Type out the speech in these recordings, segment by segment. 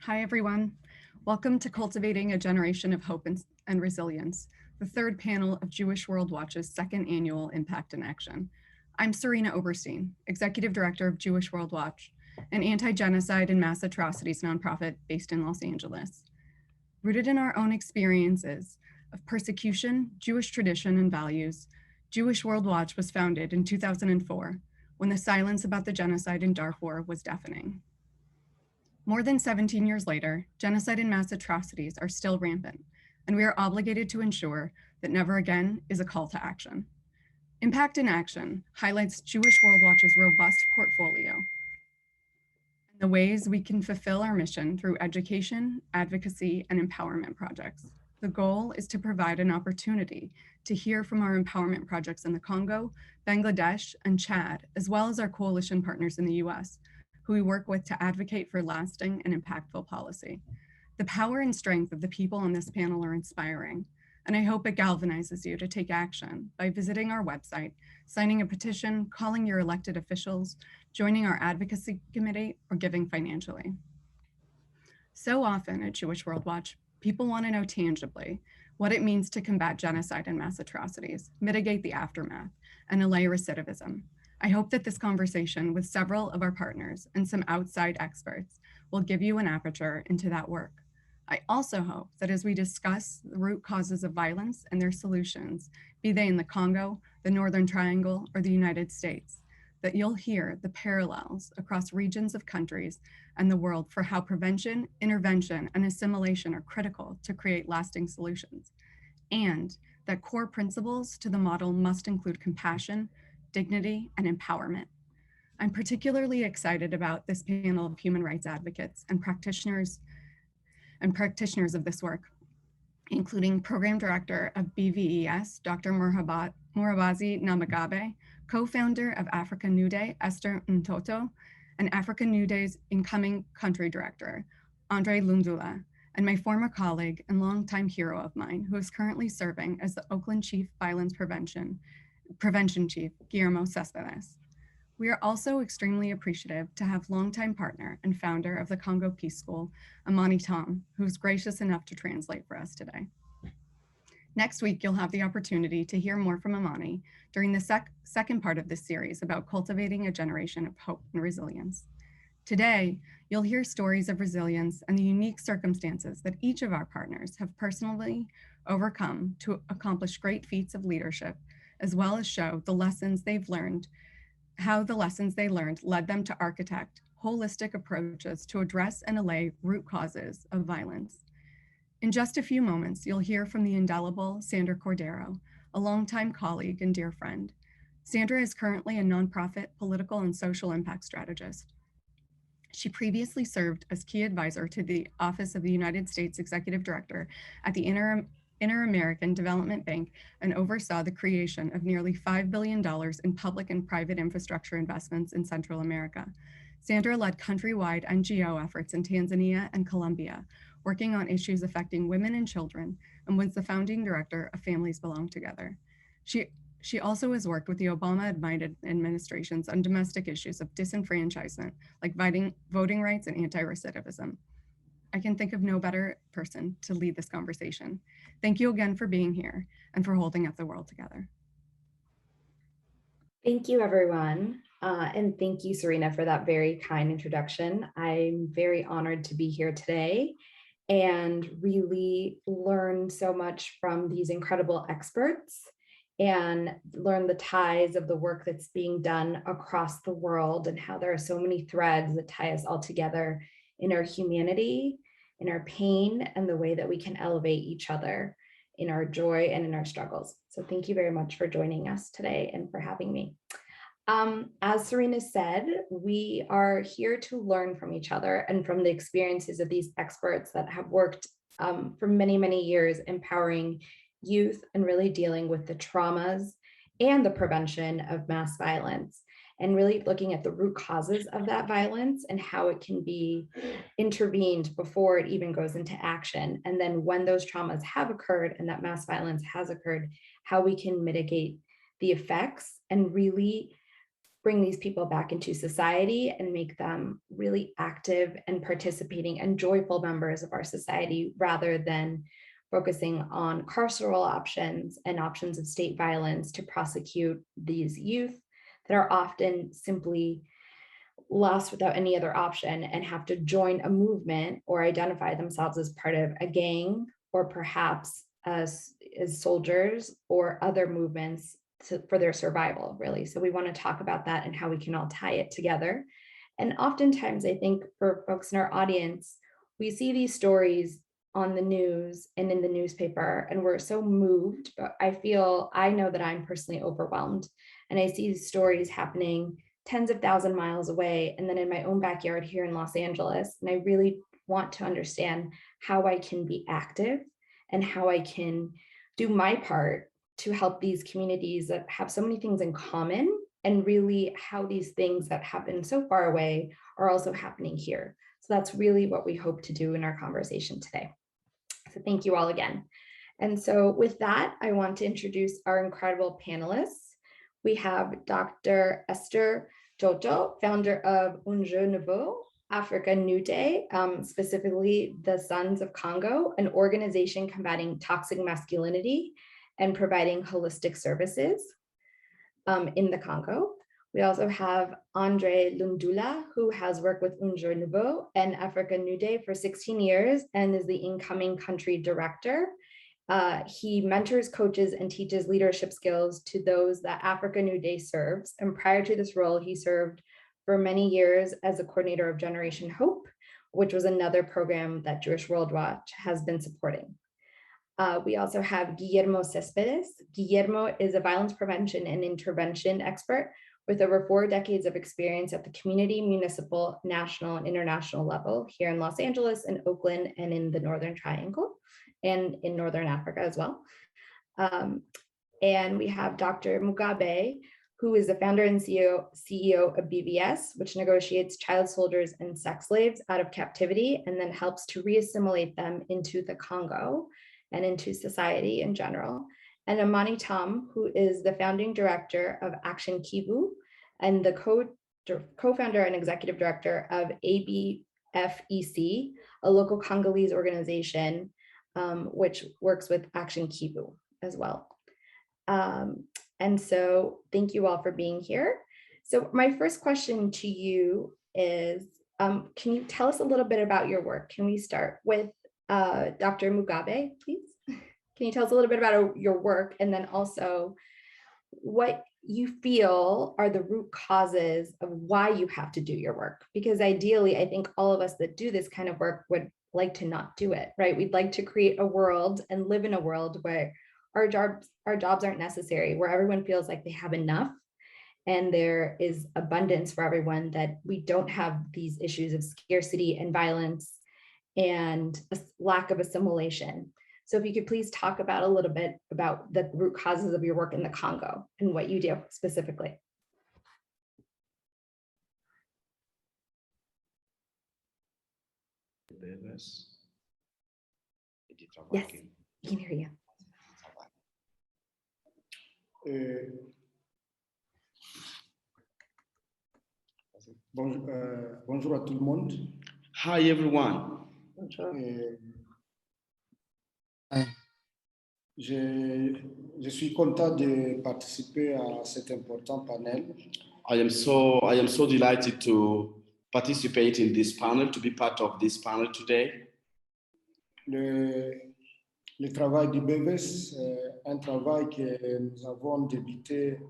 Hi, everyone. Welcome to Cultivating a Generation of Hope and Resilience, the third panel of Jewish World Watch's second annual Impact in Action. I'm Serena Oberstein, Executive Director of Jewish World Watch, an anti-genocide and mass atrocities nonprofit based in Los Angeles. Rooted in our own experiences of persecution, Jewish tradition, and values, Jewish World Watch was founded in 2004 when the silence about the genocide in Darfur was deafening. More than 17 years later, genocide and mass atrocities are still rampant, and we are obligated to ensure that never again is a call to action. Impact in Action highlights Jewish World Watch's robust portfolio and the ways we can fulfill our mission through education, advocacy, and empowerment projects. The goal is to provide an opportunity to hear from our empowerment projects in the Congo, Bangladesh, and Chad, as well as our coalition partners in the US, who we work with to advocate for lasting and impactful policy. The power and strength of the people on this panel are inspiring, and I hope it galvanizes you to take action by visiting our website, signing a petition, calling your elected officials, joining our advocacy committee, or giving financially. So often at Jewish World Watch, people want to know tangibly what it means to combat genocide and mass atrocities, mitigate the aftermath, and allay recidivism. I hope that this conversation with several of our partners and some outside experts will give you an aperture into that work. I also hope that as we discuss the root causes of violence and their solutions, be they in the Congo, the Northern Triangle, or the United States, that you'll hear the parallels across regions of countries and the world for how prevention, intervention, and assimilation are critical to create lasting solutions, and that core principles to the model must include compassion, dignity, and empowerment. I'm particularly excited about this panel of human rights advocates and practitioners of this work, including Program Director of BVES, Dr. Murabazi Namagabe, co-founder of Africa New Day, Esther Ntoto, and Africa New Day's incoming country director, Andre Lundula, and my former colleague and longtime hero of mine, who is currently serving as the Oakland Chief Violence Prevention Chief, Guillermo Cespedes. We are also extremely appreciative to have longtime partner and founder of the Congo Peace School, Amani Tom, who's gracious enough to translate for us today. Next week, you'll have the opportunity to hear more from Amani during the second part of this series about cultivating a generation of hope and resilience. Today, you'll hear stories of resilience and the unique circumstances that each of our partners have personally overcome to accomplish great feats of leadership, as well as show the lessons they've learned, how the lessons they learned led them to architect holistic approaches to address and allay root causes of violence. In just a few moments, you'll hear from the indelible Sandra Cordero, a longtime colleague and dear friend. Sandra is currently a nonprofit political and social impact strategist. She previously served as key advisor to the Office of the United States Executive Director at the Inter-American Development Bank and oversaw the creation of nearly $5 billion in public and private infrastructure investments in Central America. Sandra led countrywide NGO efforts in Tanzania and Colombia, working on issues affecting women and children, and was the founding director of Families Belong Together. She also has worked with the Obama administrations on domestic issues of disenfranchisement, like voting rights and anti-recidivism. I can think of no better person to lead this conversation. Thank you again for being here and for holding up the world together. Thank you, everyone. And thank you, Serena, for that very kind introduction. I'm very honored to be here today and really learn so much from these incredible experts and learn the ties of the work that's being done across the world and how there are so many threads that tie us all together in our humanity, in our pain, and the way that we can elevate each other in our joy and in our struggles. So thank you very much for joining us today and for having me. As Serena said, we are here to learn from each other and from the experiences of these experts that have worked for many, many years empowering youth and really dealing with the traumas and the prevention of mass violence, and really looking at the root causes of that violence and how it can be intervened before it even goes into action. And then when those traumas have occurred and that mass violence has occurred, how we can mitigate the effects and really bring these people back into society and make them really active and participating and joyful members of our society, rather than focusing on carceral options and options of state violence to prosecute these youth that are often simply lost without any other option and have to join a movement or identify themselves as part of a gang, or perhaps as soldiers or other movements for their survival, really. So we want to talk about that and how we can all tie it together. And oftentimes, I think for folks in our audience, we see these stories on the news and in the newspaper, and we're so moved, but I know that I'm personally overwhelmed. And I see these stories happening tens of thousands of miles away, and then in my own backyard here in Los Angeles. And I really want to understand how I can be active and how I can do my part to help these communities that have so many things in common, and really how these things that happen so far away are also happening here. So that's really what we hope to do in our conversation today. So thank you all again. And so with that, I want to introduce our incredible panelists. We have Dr. Esther Jojo, founder of Un Jeu Nouveau, Africa New Day, specifically the Sons of Congo, an organization combating toxic masculinity and providing holistic services in the Congo. We also have Andre Lundula, who has worked with Un Jeu Nouveau and Africa New Day for 16 years and is the incoming country director. He mentors, coaches, and teaches leadership skills to those that Africa New Day serves. And prior to this role, he served for many years as a coordinator of Generation Hope, which was another program that Jewish World Watch has been supporting. We also have Guillermo Cespedes. Guillermo is a violence prevention and intervention expert with over 4 decades of experience at the community, municipal, national, and international level here in Los Angeles and Oakland and in the Northern Triangle and in Northern Africa as well. And we have Dr. Mugabe, who is the founder and CEO of BVS, which negotiates child soldiers and sex slaves out of captivity and then helps to re-assimilate them into the Congo and into society in general. And Amani Tom, who is the founding director of Action Kivu and the co-founder and executive director of ABFEC, a local Congolese organization which works with Action Kivu as well. And so thank you all for being here. So my first question to you is, can you tell us a little bit about your work? Can we start with Dr. Mugabe, please? Can you tell us a little bit about your work, and then also what you feel are the root causes of why you have to do your work? Because ideally, I think all of us that do this kind of work would like to not do it, right? We'd like to create a world and live in a world where our jobs aren't necessary, where everyone feels like they have enough and there is abundance for everyone, that we don't have these issues of scarcity and violence and a lack of assimilation. So if you could please talk about a little bit about the root causes of your work in the Congo and what you do specifically. Yes, we can hear you. Bonjour à tout le monde. Hi everyone. Bonjour. Je suis content de participer à cet important panel. I am so delighted to participate in this panel, to be part of this panel today. Le travail du BVS, un travail que nous avons débuté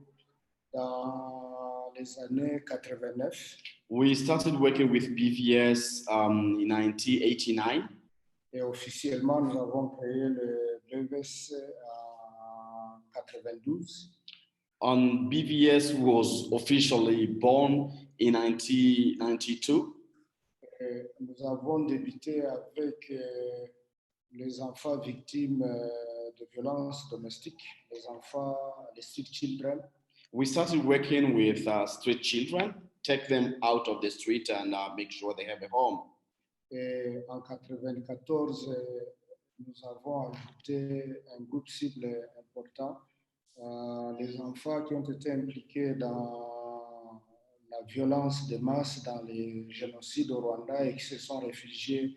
dans les années 89. We started working with BVS in 1989. Et officiellement, nous avons créé le BVS en 92. BVS was officially born in 1992. Nous avons débuté avec les enfants victimes de violences domestiques, les street children. We started working with street children, take them out of the street and make sure they have a home. Et en 94, nous avons ajouté un groupe cible important, les enfants qui ont été impliqués dans violence de masse dans les génocides au Rwanda et qui se sont réfugiés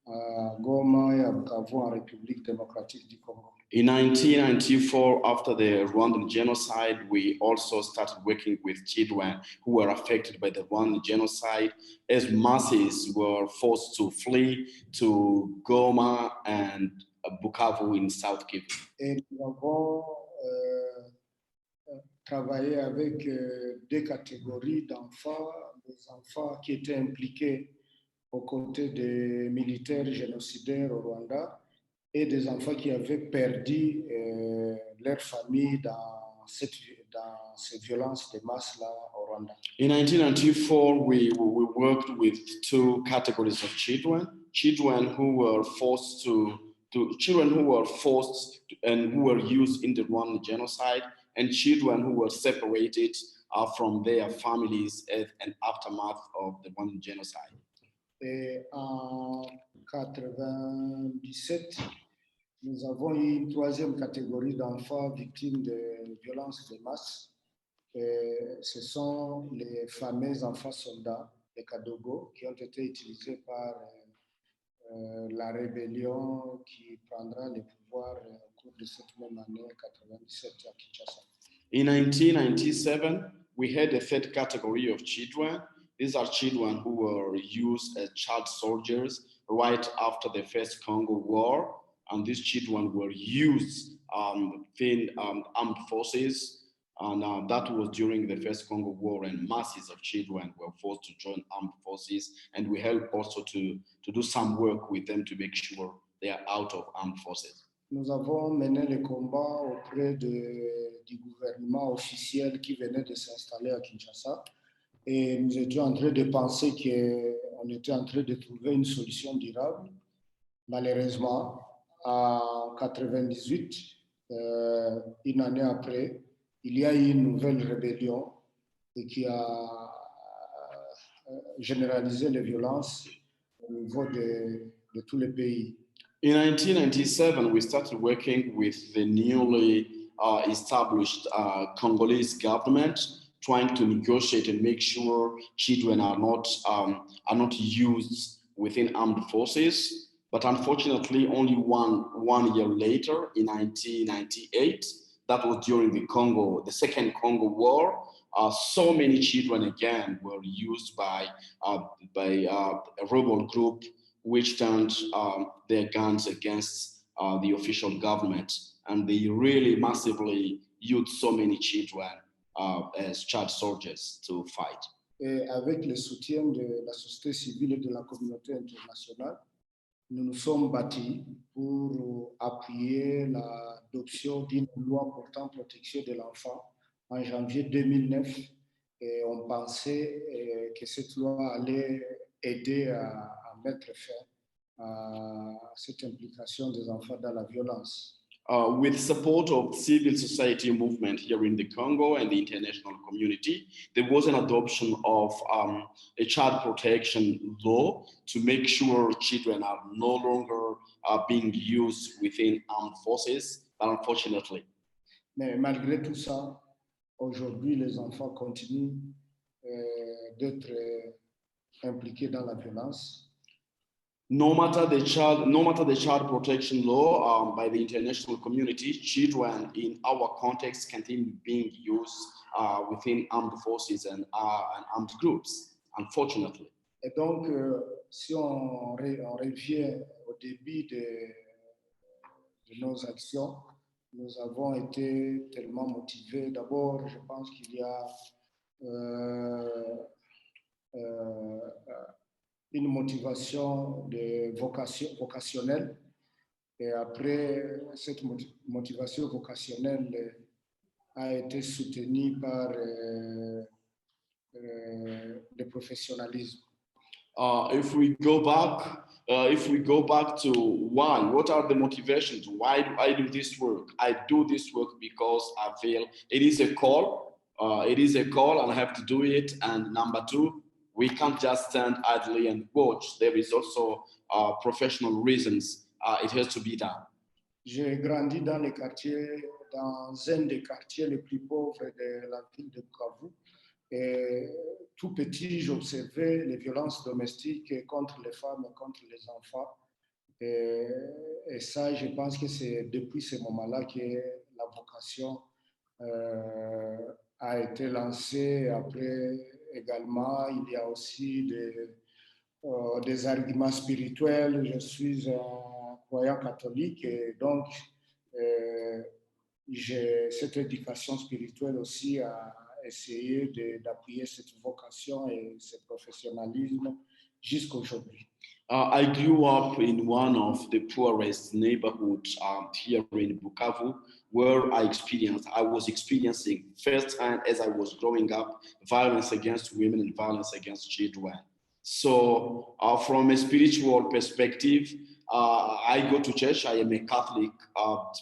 à Goma et à Bukavu en République démocratique du Congo. In 1994, after the Rwandan genocide, we also started working with children who were affected by the Rwandan genocide as masses were forced to flee to Goma and Bukavu in South Kivu. Et nous avons travaillé avec deux catégories d'enfants, les enfants qui étaient impliqués aux côtés des militaires génocidaires au Rwanda et des enfants qui avaient perdu leur famille dans ces violences de masse-là au Rwanda. In 1994, we worked with two categories of children who were forced and who were used in the Rwandan genocide, and children who were separated from their families as an aftermath of the Rwandan genocide. Et en 97, nous avons eu une troisième catégorie d'enfants victimes de violences de masse. Et ce sont les fameux enfants soldats, les Kadogo, qui ont été utilisés par la rébellion qui prendra le pouvoir au cours de cette même année 97 à Kinshasa. In 1997, we had a third category of children. These are children who were used as child soldiers right after the First Congo War. And these children were used within armed forces. And that was during the First Congo War, and masses of children were forced to join armed forces. And we helped also to do some work with them to make sure they are out of armed forces. Nous avons mené le combat auprès du gouvernement officiel qui venait de s'installer à Kinshasa. Et nous étions en train de penser qu'on était en train de trouver une solution durable. Malheureusement, en 98, une année après, il y a eu une nouvelle rébellion et qui a généralisé les violences au niveau de tous les pays. In 1997, we started working with the newly established Congolese government, trying to negotiate and make sure children are not used within armed forces. But unfortunately, only one year later, in 1998, that was during the Second Congo War, so many children again were used by a rebel group which turned their guns against the official government. And they really massively used so many children as child soldiers to fight. Et avec le soutien de la société civile et de la communauté internationale, nous nous sommes bâtis pour appuyer l'adoption d'une loi portant protection de l'enfant en janvier 2009. Et on pensait que cette loi allait aider à mettre fin à cette implication des enfants dans la violence. With support of civil society movement here in the Congo and the international community, there was an adoption of a child protection law to make sure children are no longer being used within armed forces, but unfortunately. Mais malgré tout ça, aujourd'hui, les enfants continuent d'être impliqués dans la violence. No matter the child protection law by the international community, children in our context continue being used within armed forces and armed groups, unfortunately. Et donc, si on revient au début de nos actions, nous avons été tellement motivés. D'abord, je pense qu'il y a une motivation vocationnelle. Et après, cette motivation vocationnelle a été soutenue par le professionnalisme. If we go back to why, what are the motivations? Why do I do this work? I do this work because I feel it is a call. And I have to do it. And number two, we can't just stand idly and watch. There is also professional reasons it has to be done. J'ai grandi dans un des quartiers les plus pauvres de la ville de Bukavu. Et tout petit, j'observais les violences domestiques contre les femmes et contre les enfants. Et ça, je pense que c'est depuis ce moment-là que la vocation a été lancée. Après, également, il y a aussi des arguments spirituels. Je suis un croyant catholique et donc j'ai cette éducation spirituelle aussi à essayer d'appuyer cette vocation et ce professionnalisme jusqu'à aujourd'hui. I grew up in one of the poorest neighborhoods here in Bukavu, where I was experiencing firsthand as I was growing up, violence against women and violence against children. So from a spiritual perspective, I go to church. I am a Catholic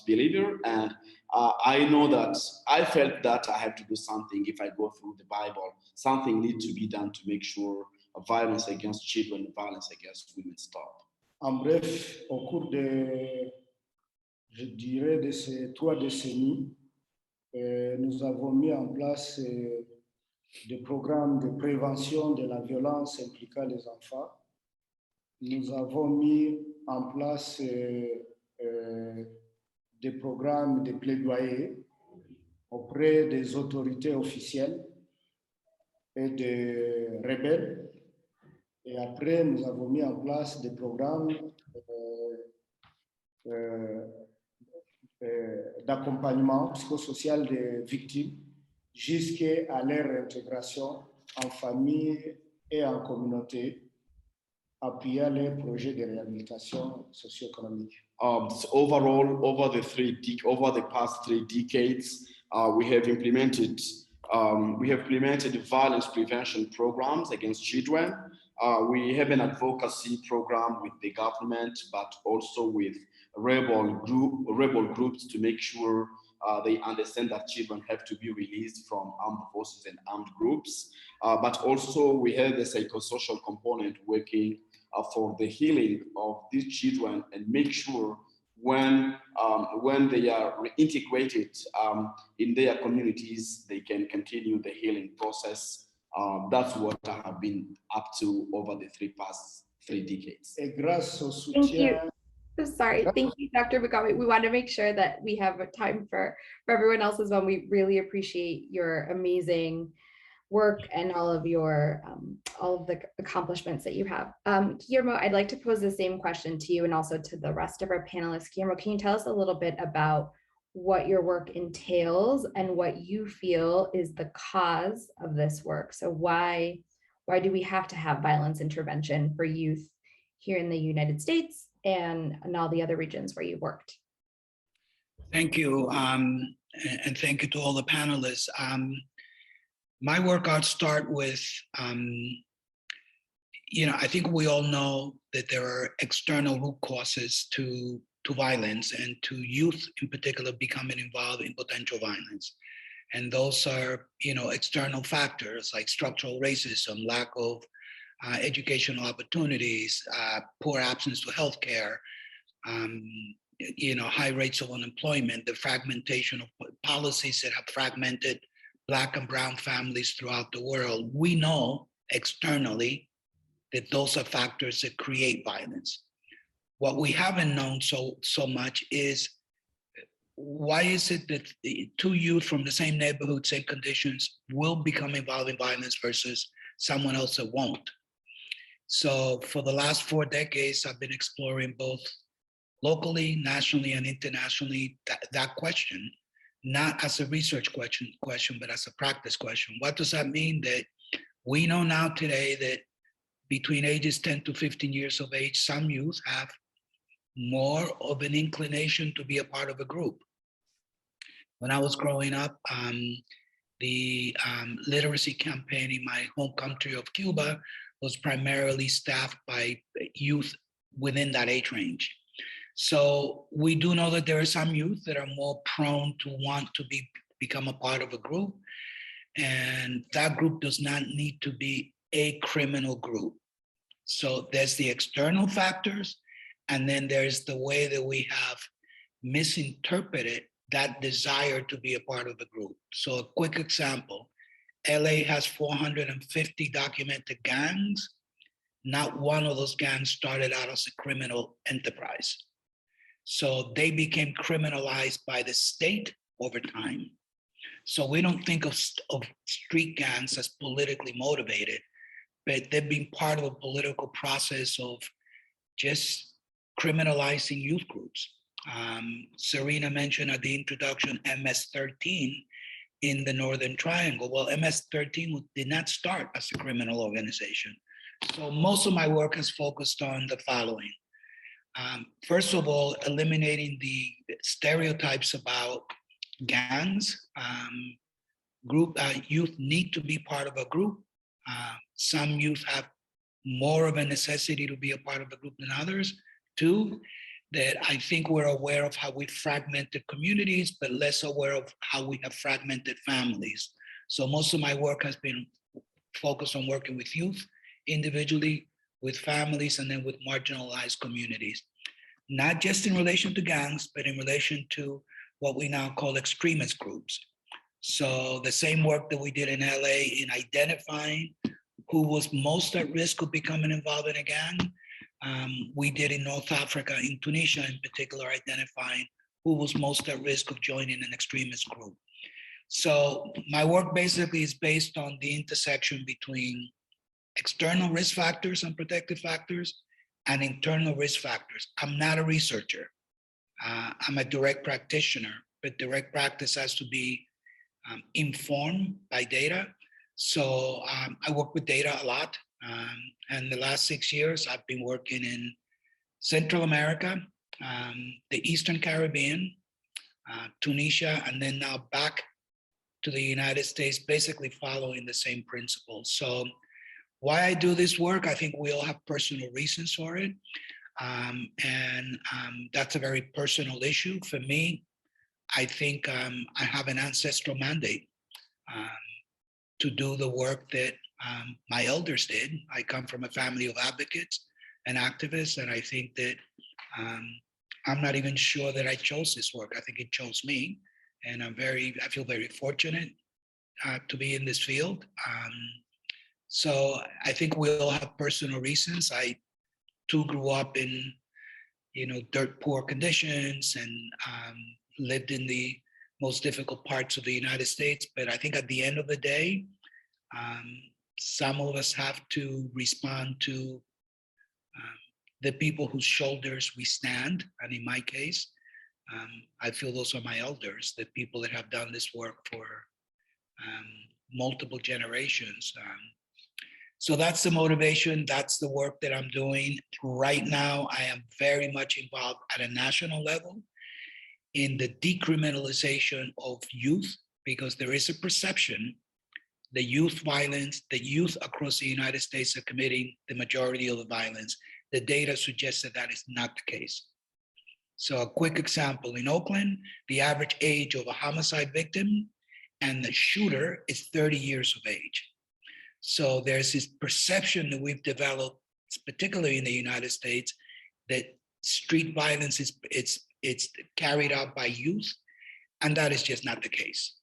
believer, and I know that I felt that I have to do something if I go through the Bible. Something needs to be done to make sure violence against children, violence against women stop. En bref, au cours je dirais, de ces 3 décennies, nous avons mis en place des programmes de prévention de la violence impliquant les enfants. Nous avons mis en place des programmes de plaidoyer auprès des autorités officielles et des rebelles. Et après, nous avons mis en place des programmes d'accompagnement psychosocial des victimes jusqu'à leur intégration en famille et en communauté, appuyant les projets de réhabilitation socio-économique. So overall, over the past 3 decades, we have implemented violence prevention programs against children. We have an advocacy program with the government, but also with rebel groups to make sure they understand that children have to be released from armed forces and armed groups. But also we have the psychosocial component working for the healing of these children and make sure when they are reintegrated in their communities, they can continue the healing process. That's what I have been up to over the past 3 decades. Et grâce au Thank you. soutien, I'm sorry. Thank you, Dr. Bugami. We want to make sure that we have time for everyone else as well. We really appreciate your amazing work and all of the accomplishments that you have. Guillermo, I'd like to pose the same question to you and also to the rest of our panelists. Guillermo, can you tell us a little bit about what your work entails and what you feel is the cause of this work? So why do we have to have violence intervention for youth here in the United States and in all the other regions where you've worked? Thank you, and thank you to all the panelists. My work, I'll start with, I think we all know that there are external root causes to violence and to youth in particular becoming involved in potential violence. And those are, external factors like structural racism, lack of educational opportunities, poor access to healthcare, high rates of unemployment, the fragmentation of policies that have fragmented Black and Brown families throughout the world. We know externally that those are factors that create violence. What we haven't known so much is why is it that 2 youth from the same neighborhood, same conditions will become involved in violence versus someone else that won't? So for the last 4 decades, I've been exploring both locally, nationally, and internationally that question, not as a research question, but as a practice question. What does that mean? That we know now today that between ages 10 to 15 years of age, some youth have more of an inclination to be a part of a group. When I was growing up, the literacy campaign in my home country of Cuba was primarily staffed by youth within that age range. So we do know that there are some youth that are more prone to want to become a part of a group, and that group does not need to be a criminal group. So there's the external factors, and then there's the way that we have misinterpreted that desire to be a part of the group. So a quick example, LA has 450 documented gangs. Not one of those gangs started out as a criminal enterprise. So they became criminalized by the state over time. So we don't think of street gangs as politically motivated, but they've been part of a political process of just criminalizing youth groups. Serena mentioned at the introduction MS-13 in the Northern Triangle. Well, MS-13 did not start as a criminal organization. So most of my work has focused on the following. First of all, eliminating the stereotypes about gangs. Youth need to be part of a group. Some youth have more of a necessity to be a part of a group than others. Two, that I think we're aware of how we fragmented communities, but less aware of how we have fragmented families. So most of my work has been focused on working with youth individually, with families, and then with marginalized communities. Not just in relation to gangs, but in relation to what we now call extremist groups. So the same work that we did in LA in identifying who was most at risk of becoming involved in a gang, we did in North Africa, in Tunisia in particular, identifying who was most at risk of joining an extremist group. So my work basically is based on the intersection between external risk factors and protective factors and internal risk factors. I'm not a researcher. I'm a direct practitioner, but direct practice has to be informed by data. So I work with data a lot. And the last 6 years, I've been working in Central America, the Eastern Caribbean, Tunisia, and then now back to the United States, basically following the same principles. So why I do this work, I think we all have personal reasons for it. And that's a very personal issue. For me, I think I have an ancestral mandate to do the work that my elders did. I come from a family of advocates and activists, and I think that I'm not even sure that I chose this work. I think it chose me, and I feel very fortunate to be in this field. So I think we all have personal reasons. I too grew up in, dirt poor conditions and lived in the most difficult parts of the United States. But I think at the end of the day, some of us have to respond to the people whose shoulders we stand. And in my case, I feel those are my elders, the people that have done this work for multiple generations. So that's the motivation. That's the work that I'm doing. Right now, I am very much involved at a national level in the decriminalization of youth, because there is a perception that youth violence, that youth across the United States are committing the majority of the violence. The data suggests that that is not the case. So a quick example, in Oakland, the average age of a homicide victim and the shooter is 30 years of age. So there's this perception that we've developed, particularly in the United States, that street violence it's carried out by youth, and that is just not the case.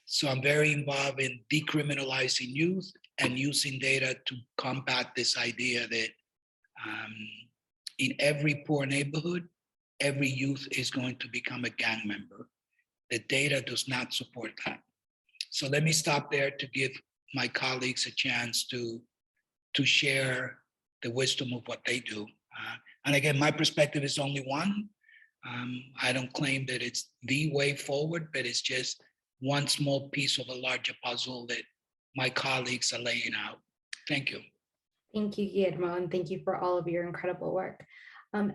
So I'm very involved in decriminalizing youth and using data to combat this idea that in every poor neighborhood, every youth is going to become a gang member. The data does not support that. So let me stop there to give my colleagues a chance to share the wisdom of what they do. And again, my perspective is only one. I don't claim that it's the way forward, but it's just one small piece of a larger puzzle that my colleagues are laying out. Thank you. Thank you, Guillermo, and thank you for all of your incredible work.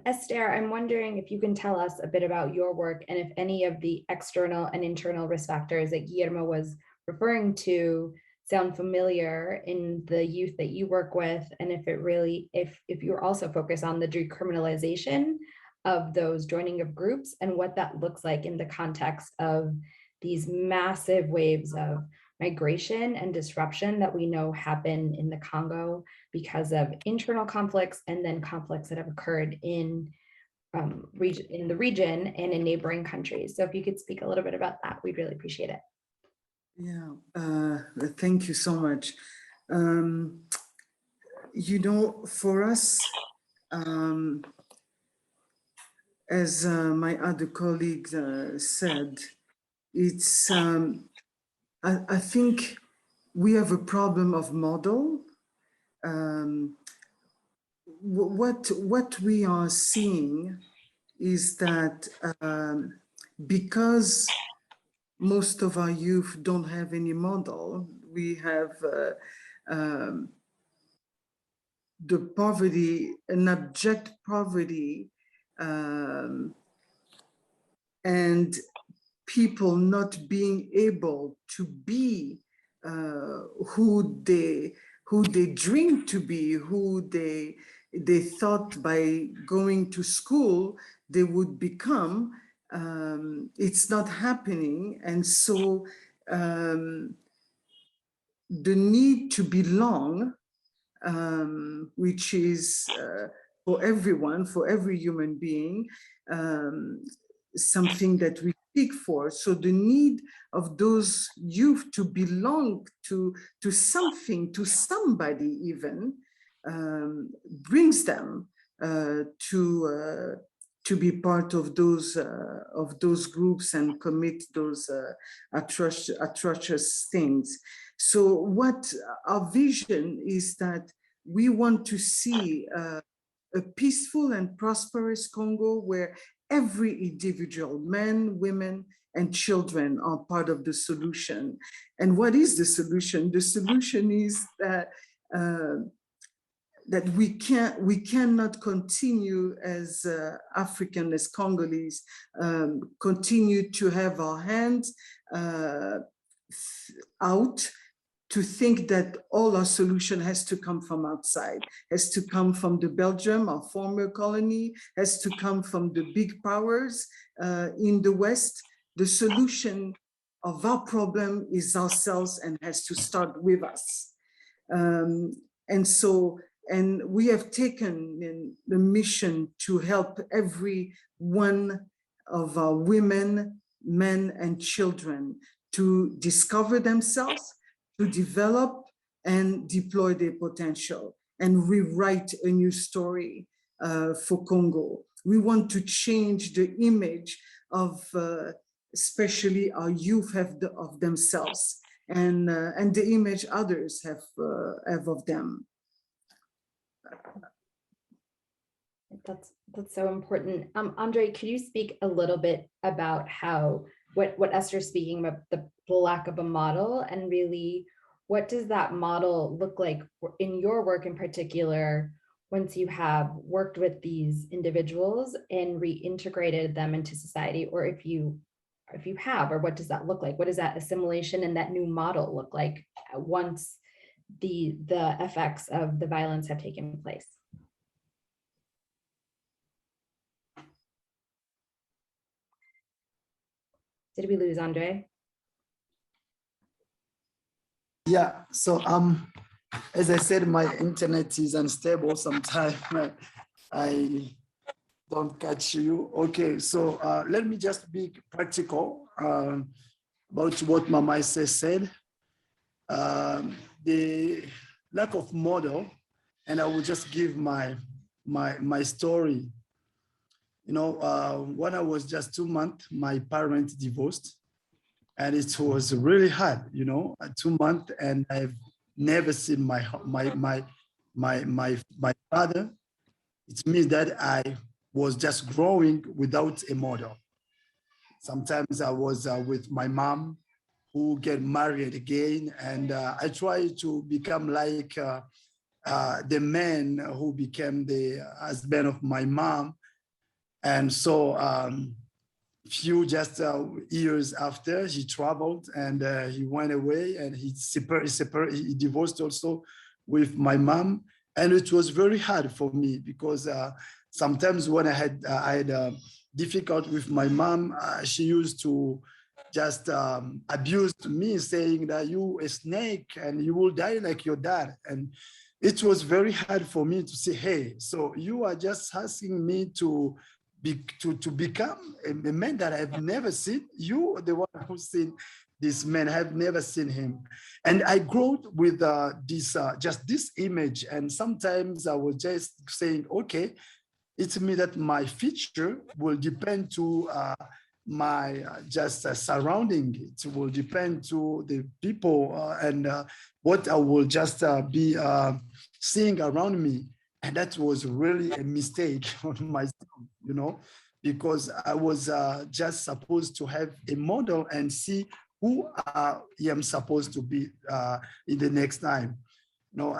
Esther, I'm wondering if you can tell us a bit about your work and if any of the external and internal risk factors that Guillermo was referring to sound familiar in the youth that you work with, and if it really, if you're also focused on the decriminalization of those joining of groups and what that looks like in the context of these massive waves of migration and disruption that we know happen in the Congo because of internal conflicts and then conflicts that have occurred in the region and in neighboring countries. So if you could speak a little bit about that, we'd really appreciate it. Yeah, thank you so much. You know, for us, as my other colleague said, it's, I think we have a problem of model. What we are seeing is that because most of our youth don't have any model, we have the poverty, an abject poverty, and people not being able to be who they dream to be, who they thought by going to school they would become. It's not happening, and so the need to belong, which is for everyone, for every human being, something that we seek for. So the need of those youth to belong to something, to somebody even, brings them to be part of those groups and commit those atrocious things. So what our vision is that we want to see a peaceful and prosperous Congo where every individual, men, women, and children are part of the solution. And what is the solution? The solution is that that we cannot continue as African, as Congolese, continue to have our hands out, to think that all our solution has to come from outside, has to come from the Belgium, our former colony, has to come from the big powers in the West. The solution of our problem is ourselves and has to start with us. And we have taken the mission to help every one of our women, men, and children to discover themselves, to develop and deploy their potential and rewrite a new story for Congo. We want to change the image of especially our youth have of themselves, and the image others have of them. That's so important. Andre, could you speak a little bit about how what Esther's speaking about, the lack of a model, and really what does that model look like in your work in particular, once you have worked with these individuals and reintegrated them into society, or if you have, or what does that look like? What does that assimilation and that new model look like once the effects of the violence have taken place? Did we lose Andre? Yeah, so as I said, my internet is unstable sometimes. I don't catch you. Okay, so let me just be practical about what Mama said. The lack of model, and I will just give my story. You know, when I was just 2 months, my parents divorced, and it was really hard. You know, 2 months, and I've never seen my father. It means that I was just growing without a model. Sometimes I was with my mom, who get married again, and I tried to become like the man who became the husband of my mom. And so few just years after, he traveled and he went away, and he divorced also with my mom. And it was very hard for me because sometimes when I had difficult with my mom, she used to just abuse me, saying that you a snake and you will die like your dad. And it was very hard for me to say, hey, so you are just asking me to to become a man that I've never seen. You are the one who's seen this man. I've never seen him. And I grew with just this image. And sometimes I was just saying, okay, it's me that my future will depend to my just surrounding. It will depend to the people and what I will just be seeing around me. And that was really a mistake on myself, you know, because I was just supposed to have a model and see who I am supposed to be in the next time. You know,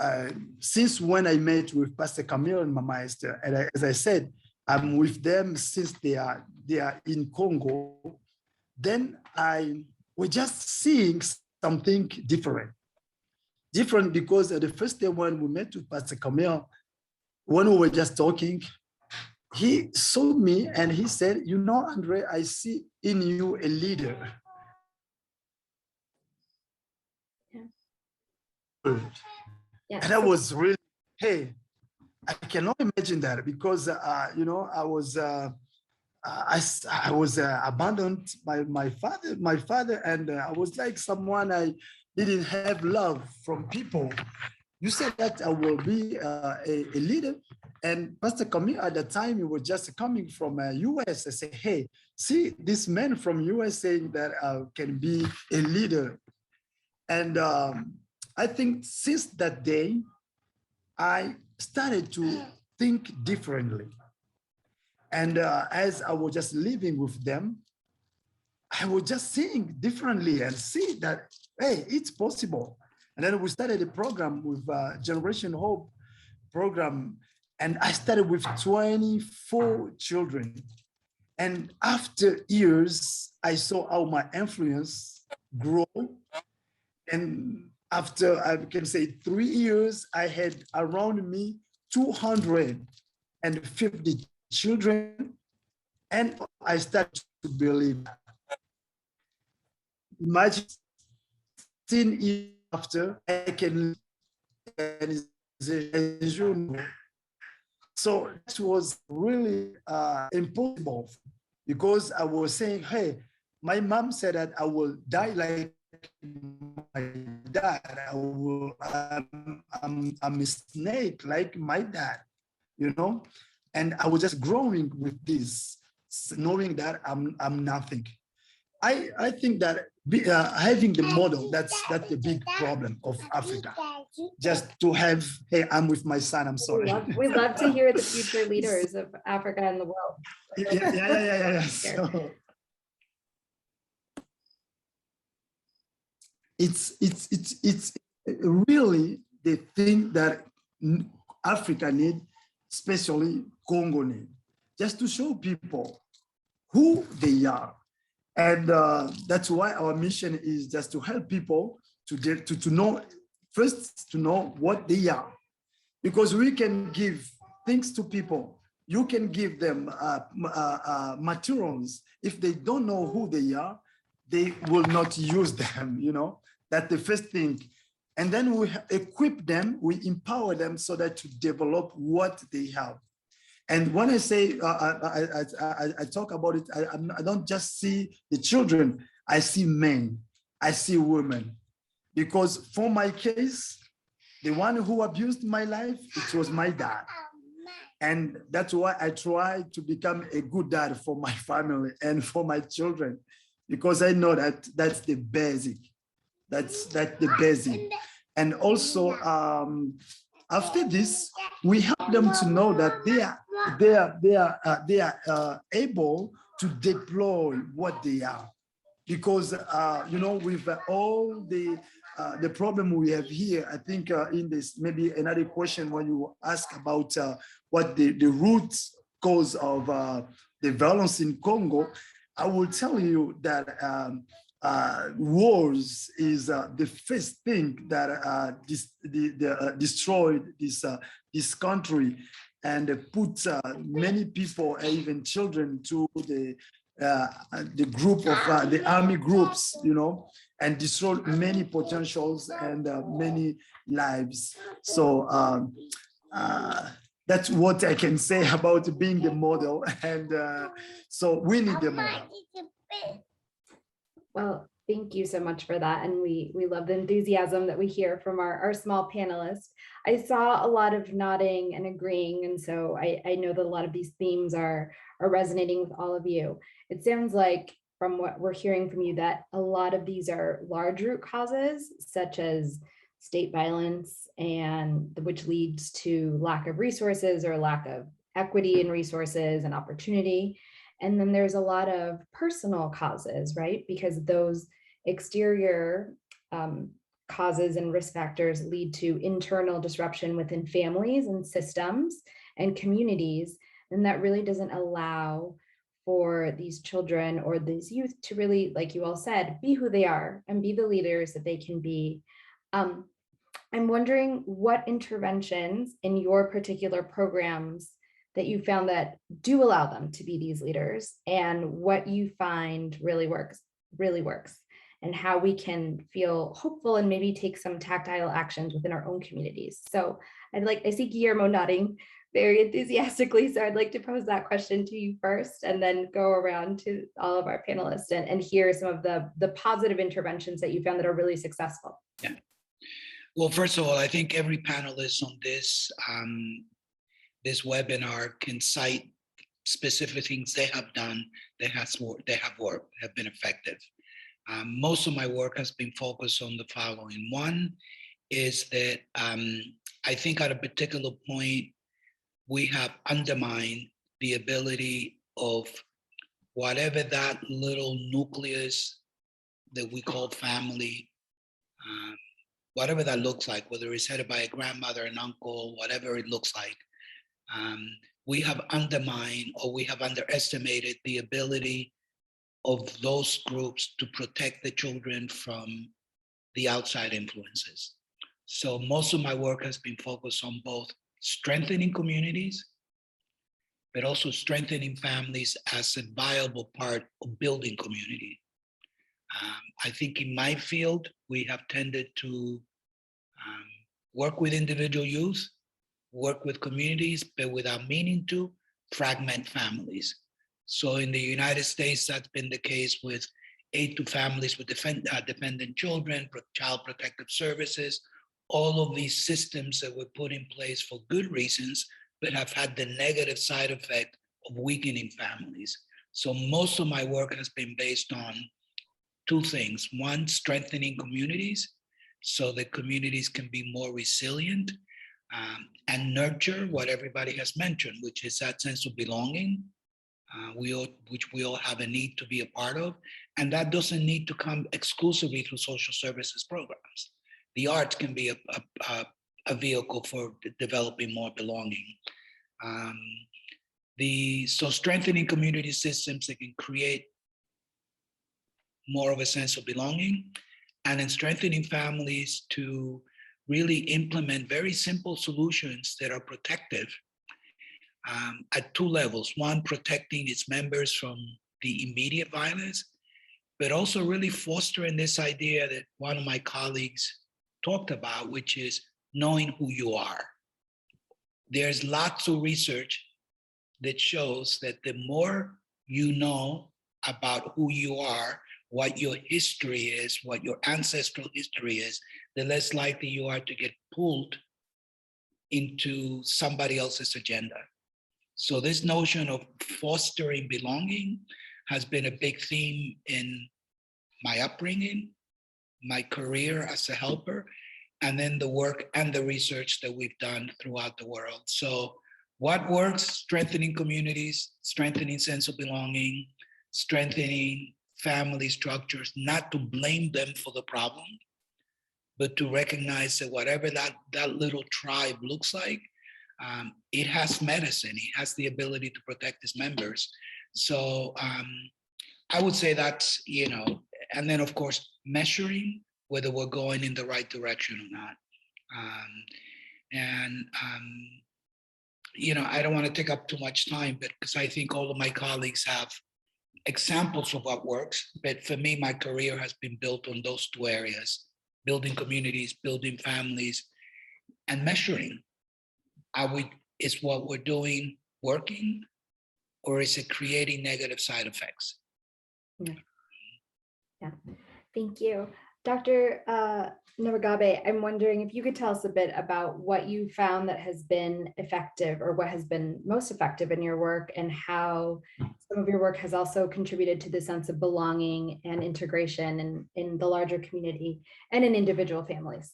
since when I met with Pastor Camille and Mama Esther, and as I said, I'm with them since they are in Congo. Then I was just seeing something different because the first day when we met with Pastor Camille, when we were just talking, he saw me and he said, you know, Andre, I see in you a leader. Yeah. Yeah. And I was really, hey, I cannot imagine that because, you know, I was abandoned by my father, and I was like someone I didn't have love from people. You said that I will be a leader, and Pastor Camille at the time, he was just coming from US. I said, hey, see this man from US saying that I can be a leader. And I think since that day, I started to think differently. And as I was just living with them, I was just seeing differently and see that, hey, it's possible. And then we started a program with Generation Hope program. And I started with 24 children. And after years, I saw how my influence grow. And after, I can say 3 years, I had around me 250 children. And I started to believe. Imagine 10 years after, I can so it was really impossible because I was saying, hey, my mom said that I will die like my dad. I'm a snake like my dad, you know? And I was just growing with this, knowing that I'm nothing. I think that having the model, that's the big problem of Africa. Just to have, hey, I'm with my son, I'm sorry. We love to hear the future leaders of Africa and the world. Yeah. So, it's really the thing that Africa need, especially Congo need, just to show people who they are. And that's why our mission is just to help people to know, first to know what they are. Because we can give things to people. You can give them materials. If they don't know who they are, they will not use them, you know. That's the first thing. And then we equip them, we empower them so that to develop what they have. And when I say, I talk about it, I don't just see the children, I see men, I see women. Because for my case, the one who abused my life, it was my dad. And that's why I try to become a good dad for my family and for my children, because I know that that's the basic. That's the basic. And also, after this, we help them to know that they are able to deploy what they are, because you know, with all the problem we have here, I think in this maybe another question when you ask about what the root cause of the violence in Congo, I will tell you that wars is the first thing that destroyed this country and put many people, even children, to the group of the army groups, you know, and destroyed many potentials and many lives. So that's what I can say about being the model. And so we need the model. Well, thank you so much for that. And we love the enthusiasm that we hear from our small panelists. I saw a lot of nodding and agreeing. And so I know that a lot of these themes are resonating with all of you. It sounds like from what we're hearing from you that a lot of these are large root causes, such as state violence, and which leads to lack of resources or lack of equity in resources and opportunity. And then there's a lot of personal causes, right? Because those exterior causes and risk factors lead to internal disruption within families and systems and communities. And that really doesn't allow for these children or these youth to really, like you all said, be who they are and be the leaders that they can be. I'm wondering what interventions in your particular programs that you found that do allow them to be these leaders, and what you find really works, and how we can feel hopeful and maybe take some tactile actions within our own communities. So I see Guillermo nodding very enthusiastically. So I'd like to pose that question to you first, and then go around to all of our panelists and hear some of the positive interventions that you found that are really successful. Yeah. Well, first of all, I think every panelist on this this webinar can cite specific things they have done that have worked, have been effective. Most of my work has been focused on the following. One is that I think at a particular point, we have undermined the ability of whatever that little nucleus that we call family, whatever that looks like, whether it's headed by a grandmother, an uncle, whatever it looks like, we have undermined or we have underestimated the ability of those groups to protect the children from the outside influences. So most of my work has been focused on both strengthening communities, but also strengthening families as a viable part of building community. I think in my field, we have tended to work with individual youth, work with communities, but without meaning to fragment families. So in the United States, that's been the case with aid to families with dependent children, child protective services, all of these systems that were put in place for good reasons, but have had the negative side effect of weakening families. So most of my work has been based on two things. One, strengthening communities so that communities can be more resilient and nurture what everybody has mentioned, which is that sense of belonging, which we all have a need to be a part of. And that doesn't need to come exclusively through social services programs. The arts can be a vehicle for developing more belonging. So strengthening community systems that can create more of a sense of belonging, and in strengthening families to really implement very simple solutions that are protective at two levels. One, protecting its members from the immediate violence, but also really fostering this idea that one of my colleagues talked about, which is knowing who you are. There's lots of research that shows that the more you know about who you are, what your history is, what your ancestral history is, the less likely you are to get pulled into somebody else's agenda. So this notion of fostering belonging has been a big theme in my upbringing, my career as a helper, and then the work and the research that we've done throughout the world. So what works? Strengthening communities, strengthening sense of belonging, strengthening family structures, not to blame them for the problem, but to recognize that whatever that little tribe looks like, it has medicine, it has the ability to protect its members. So I would say that's, and then of course, measuring whether we're going in the right direction or not. I don't want to take up too much time, but because I think all of my colleagues have examples of what works, but for me, my career has been built on those two areas: building communities, building families, and measuring. Are we is what we're doing working, or is it creating negative side effects? Yeah, thank you. Dr. Nawagabe, I'm wondering if you could tell us a bit about what you found that has been effective or what has been most effective in your work, and how some of your work has also contributed to the sense of belonging and integration in the larger community and in individual families.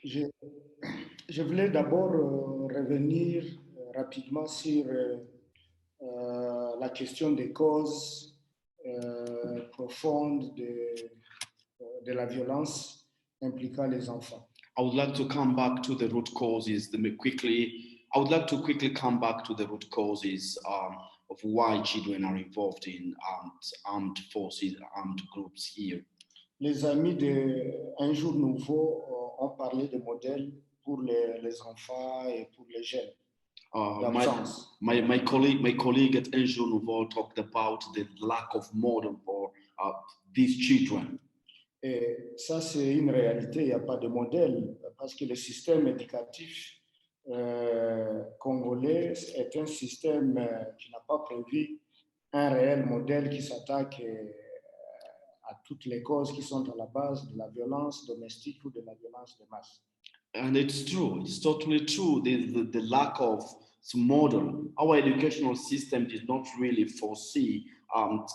Je voulais d'abord revenir rapidement sur la question des causes profondes de la violence impliquant les enfants. I would like to come back to the root causes quickly. I would like to quickly come back to the root causes of why children are involved in armed forces, armed groups here. Les amis de Un jour nouveau ont parlé de modèles pour les enfants et pour les jeunes. My colleague at Un Jour Nouveau talked about the lack of model for these children. Et ça, c'est une réalité, il n'y a pas de modèle, parce que le système éducatif congolais est un système qui n'a pas prévu un réel modèle qui s'attaque à toutes les causes qui sont à la base de la violence domestique ou de la violence de masse. And it's true, it's totally true, the lack of model. Our educational system did not really foresee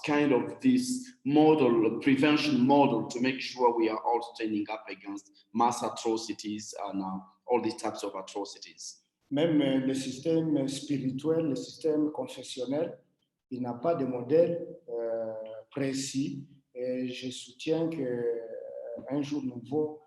kind of this model, prevention model, to make sure we are all standing up against mass atrocities and all these types of atrocities. Même le système spirituel, le système confessionnel, il n'a pas de modèle précis. Et je soutiens qu'un jour nouveau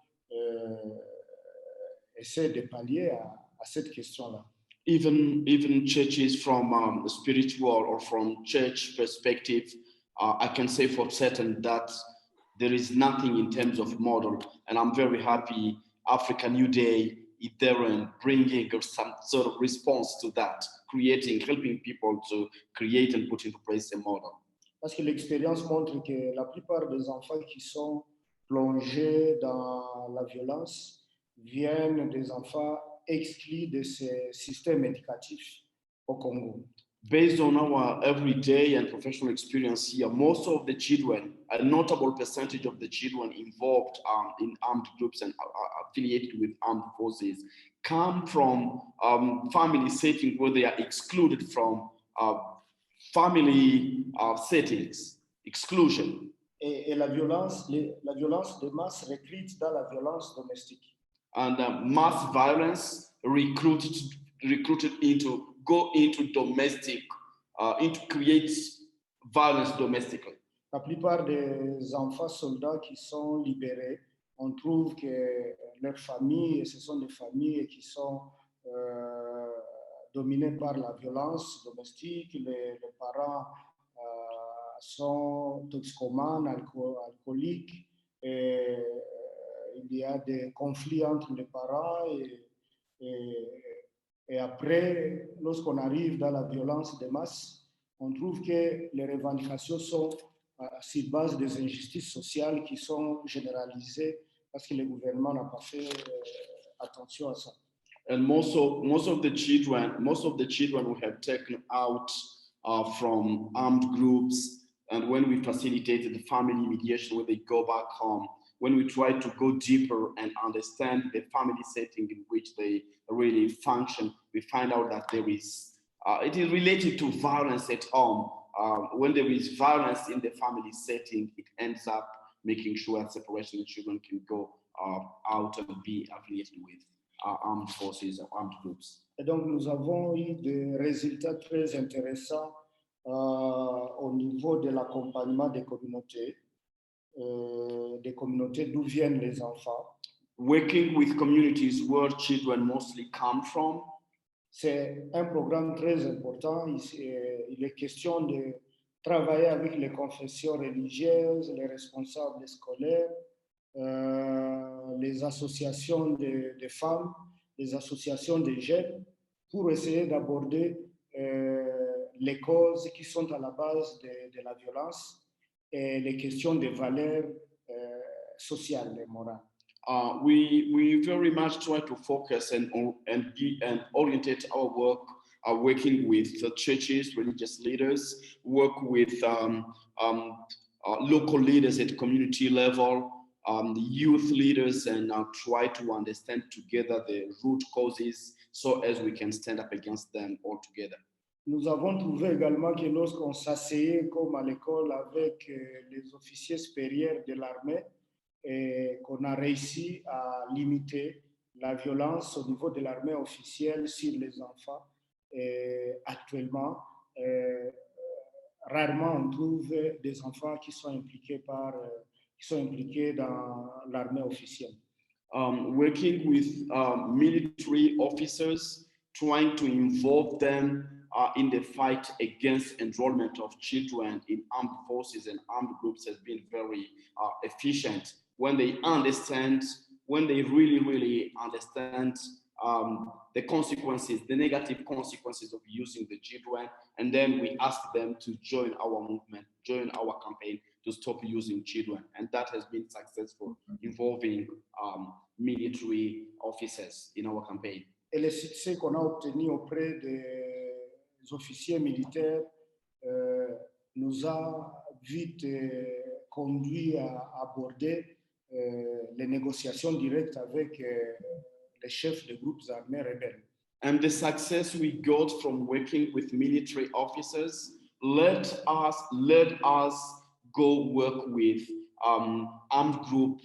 essaie de pallier à cette question-là. Even churches from a spiritual or from church perspective, I can say for certain that there is nothing in terms of model, and I'm very happy African New Day is there and bringing some sort of response to that, helping people to create and put into place a model. Parce que l'expérience montre que la plupart des enfants qui sont plongés dans la violence viennent des enfants exclus de ces systèmes éducatifs au Congo. Based on our everyday and professional experience here, most of the children, a notable percentage of the children involved in armed groups and affiliated with armed forces, come from family settings where they are excluded from family settings, exclusion. Et la violence de masse recrute dans la violence domestique. And mass violence recruited into domestic, into create violence domestically. La plupart des enfants soldats qui sont libérés, on trouve que leurs familles, ce sont des familles qui sont dominées par la violence domestique. Les parents sont toxicomanes, alcooliques. Et il y a des conflits entre les parents et après, lorsqu'on arrive dans la violence de masse, on trouve que les revendications sont sur base des injustices sociales qui sont généralisées parce que le gouvernement n'a pas fait attention à ça. And most of the children we have taken out from armed groups, and when we facilitated the family mediation when they go back home, when we try to go deeper and understand the family setting in which they really function, we find out that there is, it is related to violence at home. When there is violence in the family setting, it ends up making sure that separation of children can go out and be affiliated with armed forces, armed groups. Et donc, nous avons eu des résultats très intéressants au niveau de l'accompagnement des communautés d'où viennent les enfants. Working with communities where children mostly come from. C'est un programme très important. Il est question de travailler avec les confessions religieuses, les responsables scolaires, les associations de femmes, les associations de jeunes, pour essayer d'aborder les causes qui sont à la base de la violence et les questions de valeurs sociales et morales. We very much try to focus and orientate our work, working with the churches, religious leaders, work with local leaders at community level, the youth leaders, and try to understand together the root causes so as we can stand up against them all together. Nous avons trouvé également que lorsqu'on s'asseyait comme à l'école avec les officiers supérieurs de l'armée, et qu'on a réussi à limiter la violence au niveau de l'armée officielle sur les enfants. Et actuellement, rarement on trouve des enfants qui sont impliqués dans l'armée officielle. Working with military officers, trying to involve them in the fight against enrollment of children in armed forces and armed groups has been very efficient when they understand, when they really understand the consequences, the negative consequences of using the children, and then we ask them to join our movement, join our campaign to stop using children, and that has been successful, involving military officers in our campaign. Et le succès qu'on a obtenu auprès des officiers militaires nous a vite conduit à aborder les négociations directes avec les chefs de groupes armés rebelles. And the success we got from working with military officers led us go work with armed group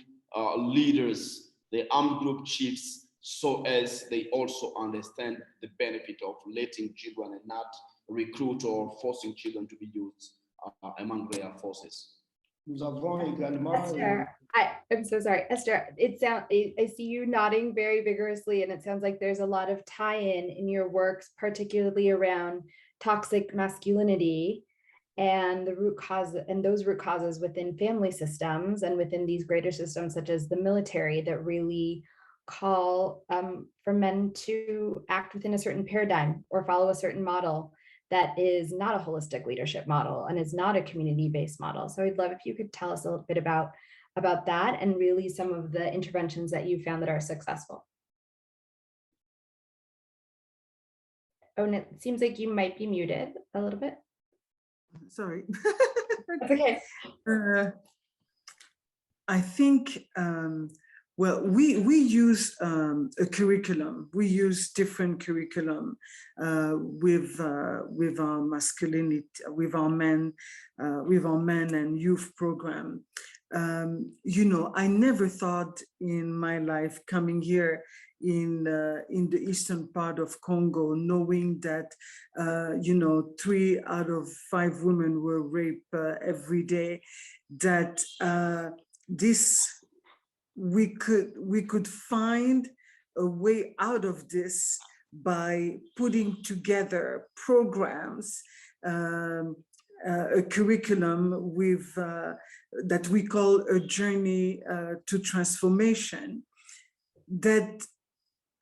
leaders, the armed group chiefs, so as they also understand the benefit of letting children and not recruit or forcing children to be used among their forces. Nous avons également Esther, I'm so sorry, Esther. I see you nodding very vigorously, and it sounds like there's a lot of tie-in in your works, particularly around toxic masculinity and the root cause and those root causes within family systems and within these greater systems, such as the military, that really call for men to act within a certain paradigm or follow a certain model that is not a holistic leadership model and is not a community-based model. So I'd love if you could tell us a little bit about that and really some of the interventions that you found that are successful. Oh, and it seems like you might be muted a little bit. Sorry. That's okay. I think, well, we use a curriculum. We use different curriculum with our masculinity, with our men and youth program. You know, I never thought in my life coming here in the eastern part of Congo, knowing that, you know, 3 out of 5 women were raped every day, that we could find a way out of this by putting together programs, a curriculum with that we call a journey to transformation, that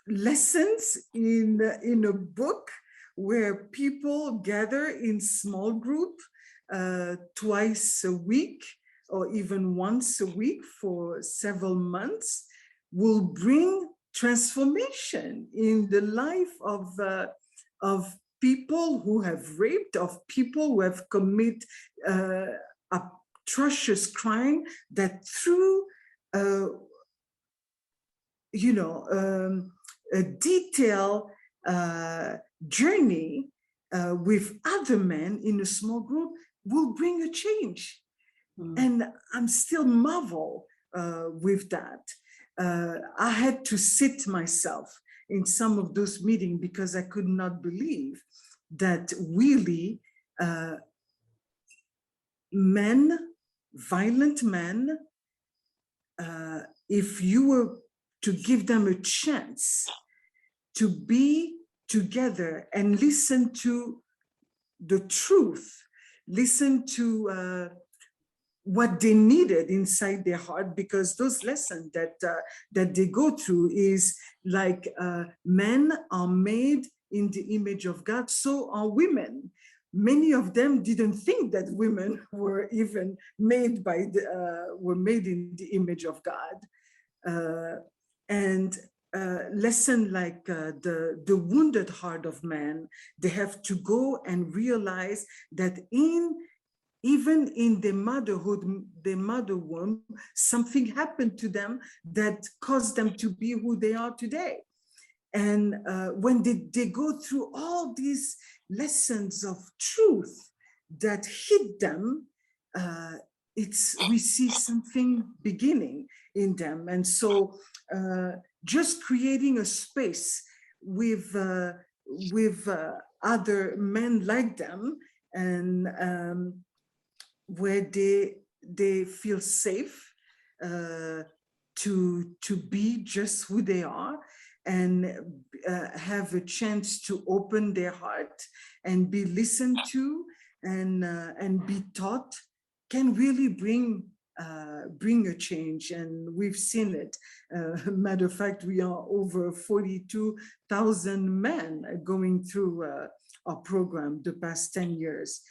lessons in a book where people gather in small group twice a week or even once a week for several months will bring transformation in the life of people who have raped, of people who have committed atrocious crime, that through you know, a detailed journey with other men in a small group will bring a change. And I'm still marvel with that. I had to sit myself in some of those meetings because I could not believe that really men, violent men, if you were to give them a chance to be together and listen to the truth, listen to what they needed inside their heart, because those lessons that they go through is like men are made in the image of God, so are women. many of them didn't think that women were even made were made in the image of God. And lesson like the wounded heart of man, they have to go and realize that even in the motherhood, the mother womb, something happened to them that caused them to be who they are today. And when they go through all these lessons of truth that hit them, we see something beginning in them. And so just creating a space with other men like them, and where they feel safe to be just who they are, and have a chance to open their heart and be listened to, and be taught, can really bring a change. And we've seen it. Matter of fact, we are over 42,000 men going through our program the past 10 years.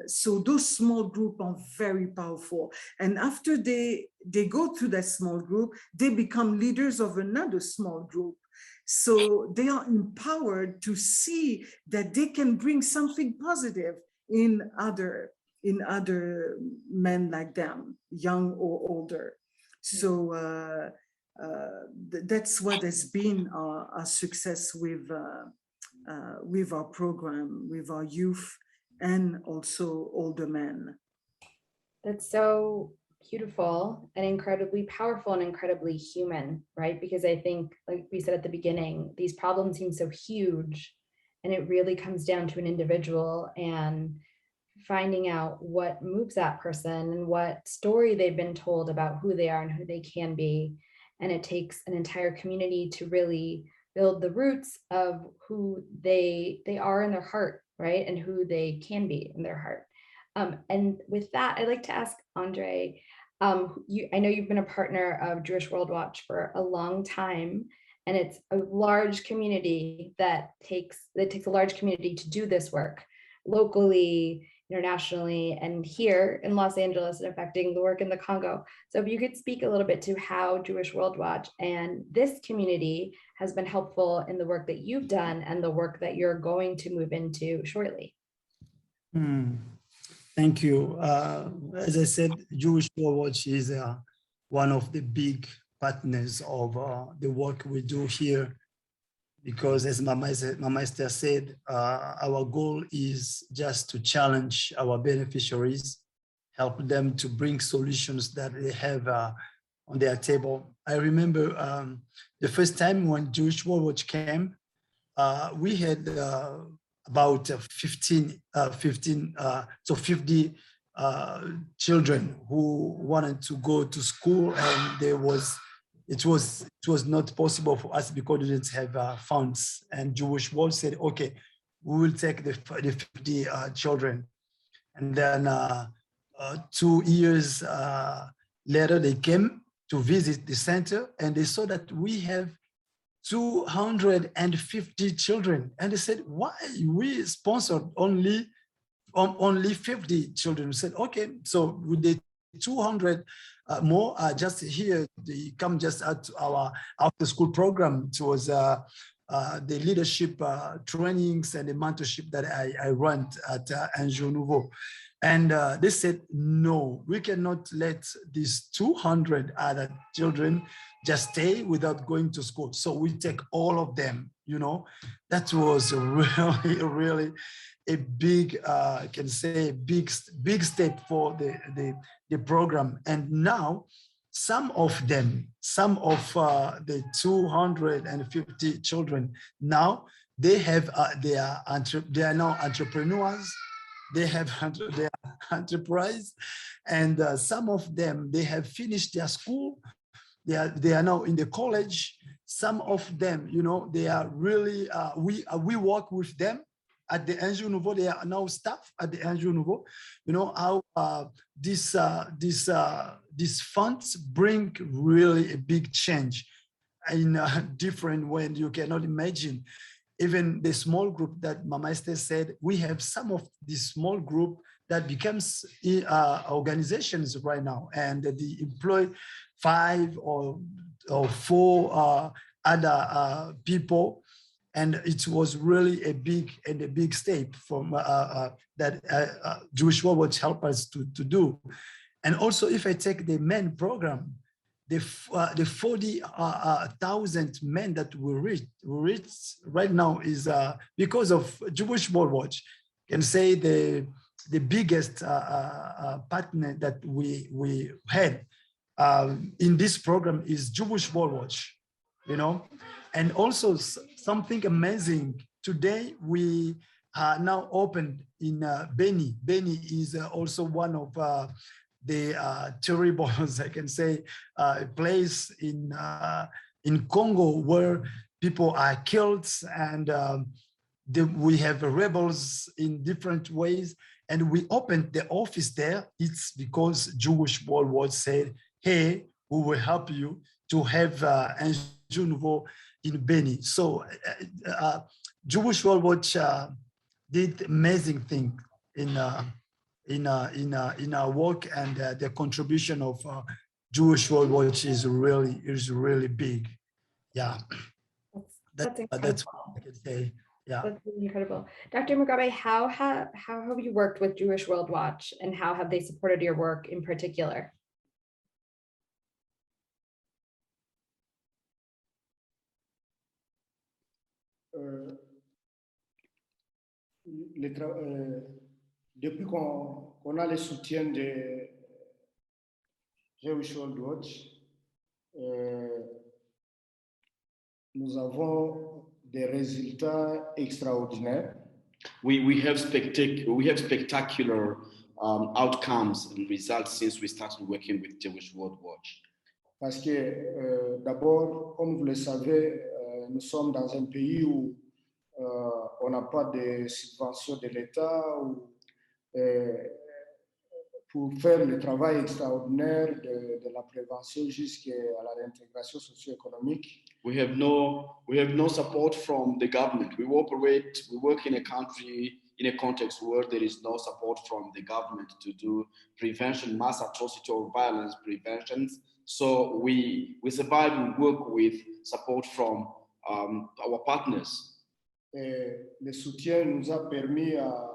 So those small groups are very powerful. And after they go through that small group, they become leaders of another small group. So they are empowered to see that they can bring something positive in other men like them, young or older. So that's what has been our success with our program, with our youth, and also older men. That's so beautiful and incredibly powerful and incredibly human, right? Because I think, like we said at the beginning, these problems seem so huge, and it really comes down to an individual and finding out what moves that person and what story they've been told about who they are and who they can be. And it takes an entire community to really build the roots of who they are in their heart, right? And who they can be in their heart. And with that, I'd like to ask Andre, I know you've been a partner of Jewish World Watch for a long time, and it's a large community that takes a large community to do this work locally, internationally, and here in Los Angeles, and affecting the work in the Congo. So if you could speak a little bit to how Jewish World Watch and this community has been helpful in the work that you've done and the work that you're going to move into shortly. Thank you. As I said, Jewish World Watch is one of the big partners of the work we do here, because as Mama Esther said, our goal is just to challenge our beneficiaries, help them to bring solutions that they have on their table. I remember the first time when Jewish World Watch came, we had about 50 children who wanted to go to school, and it was not possible for us because we didn't have funds. And Jewish World said, okay, we will take the 50 children. And then 2 years later, they came to visit the center, and they saw that we have 250 children. And they said, why we sponsored only 50 children? We said, okay, so with the 200 more just here, they come just at our after school program. It was the leadership trainings and the mentorship that I run at Anjou Nouveau. And they said, no, we cannot let these 200 other children just stay without going to school. So we take all of them, That was really, really a big, I can say, big step for the program. And now some of the 250 children, now they are now entrepreneurs. They have their enterprise, and some of them, they have finished their school. They are now in the college. Some of them, they are really, we work with them at the Anjou Nouveau. They are now staff at the Anjou Nouveau. How these funds bring really a big change in a different way you cannot imagine. even the small group that Mama Esther said, we have some of this small group that becomes organizations right now, and they employ 5 or 4 other people. And it was really a big step from that Jewish World Watch helped us to do. And also, if I take the men program, the 40,000 men that we reached right now is because of Jewish World Watch. Can say the biggest partner that we had in this program is Jewish World Watch, you know. And also something amazing. Today we are now opened in Beni. Beni is also one of the terrible, I can say, place in Congo where people are killed, and we have rebels in different ways. And we opened the office there. It's because Jewish World Watch said, hey, we will help you to have un Jeune Nouveau in Beni. So Jewish World Watch did amazing thing in our work, and the contribution of Jewish World Watch is really big. Yeah, That's that's what I can say. Yeah, that's really incredible. Dr. Mugabe, how have you worked with Jewish World Watch, and how have they supported your work in particular? Depuis qu'on a le soutien de Jewish World Watch, nous avons des résultats extraordinaires. We have spectacular outcomes and results since we started working with Jewish World Watch. Parce que d'abord, comme vous le savez, nous sommes dans un pays où on n'a pas de subvention de l'État pour faire le travail extraordinaire de la prévention jusqu'à la réintégration socio-économique. We have no support from the government. We work in a country, in a context where there is no support from the government to do prevention, mass atrocity or violence preventions. So we survive and work with support from our partners. Le soutien nous a permis à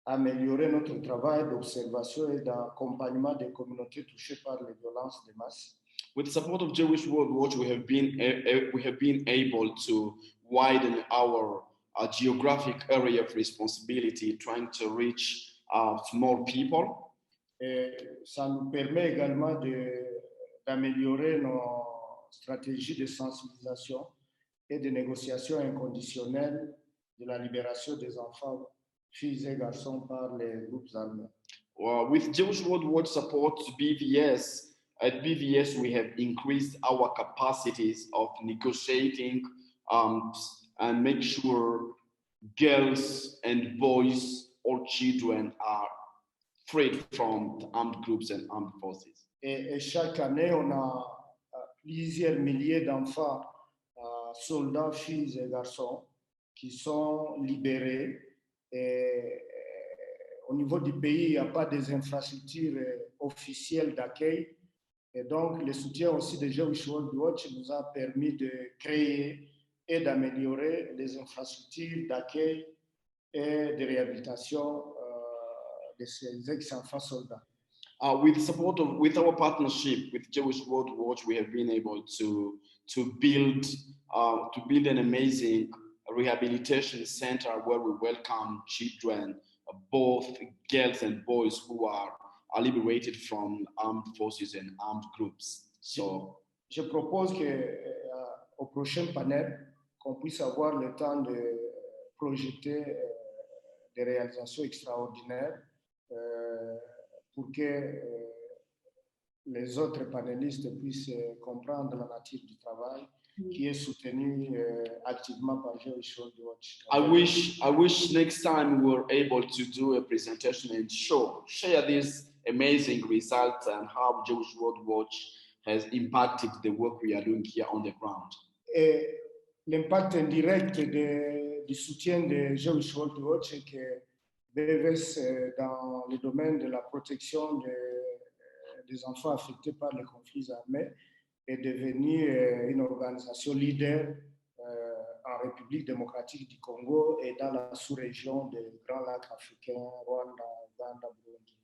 améliorer notre travail d'observation et d'accompagnement des communautés touchées par les violences de masse. With the support of Jewish World Watch, we have been able to widen our geographic area of responsibility, trying to reach more people. Et ça nous permet également d'améliorer nos stratégies de sensibilisation et de négociation inconditionnelle de la libération des enfants, filles et garçons par les groupes armés. With Jewish World Watch support at BVS, we have increased our capacities of negotiating and make sure girls and boys or children are freed from armed groups and armed forces. Et chaque année, on a plusieurs milliers d'enfants, soldats, filles et garçons qui sont libérés. Et au niveau du pays, il n'y a pas des infrastructures officielles d'accueil. Et donc, le soutien aussi de Jewish World Watch nous a permis de créer et d'améliorer les infrastructures d'accueil et de réhabilitation de ces ex-enfants soldats. With our partnership with Jewish World Watch, we have been able to build an amazing rehabilitation center where we welcome children, both girls and boys who are liberated from armed forces and armed groups. So, je propose que au prochain panel, qu'on puisse avoir le temps de projeter des réalisations extraordinaires pour que les autres panélistes puissent comprendre la nature du travail qui est soutenu activement par Jewish World Watch. I wish next time we were able to do a presentation and share these amazing results and how Jewish World Watch has impacted the work we are doing here on the ground. Et l'impact indirect du soutien de Jewish World Watch est que BVS, dans le domaine de la protection des enfants affectés par les conflits armés, est devenue une organisation leader en République démocratique du Congo et dans la sous-région des Grands Lacs africains, Rwanda, Uganda, Burundi.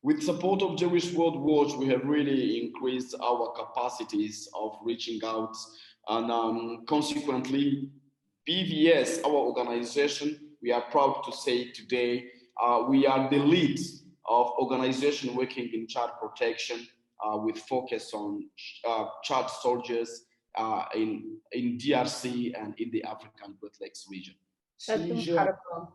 With support of Jewish World Watch, we have really increased our capacities of reaching out, and consequently, BVS, our organization, we are proud to say today, we are the lead of organization working in child protection with focus on child soldiers in DRC and in the African Great Lakes region. That's incredible.